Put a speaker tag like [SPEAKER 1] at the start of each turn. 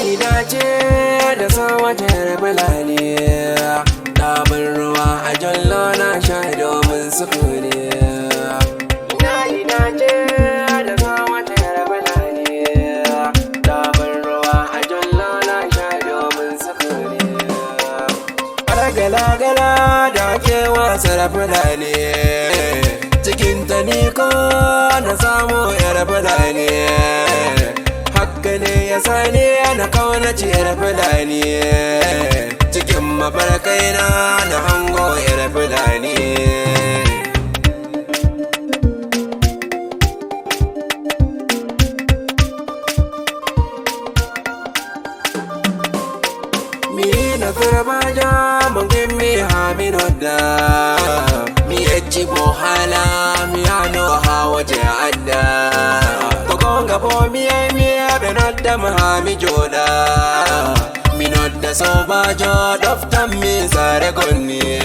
[SPEAKER 1] yi dace da sawatar bulani, ɗabin ruwa a jallo na sha domin sukuni. Na yi dace da sawatar bulani, ɗabin ruwa a jallo na sha domin sukuni. Gala-gala da ke wasar fulani, cikin ta ni ko na samu yar fulani. Haka ne ya sani na kaunaci yar fulani, cikin mafarkai na hango yar fulani. Mi na firbaja mungkin mi haminoda, mi echi bohala mi ano hawaje adda. Kokonga po mi benodda mahami joda, minodda sobajo doftam mi sare konni.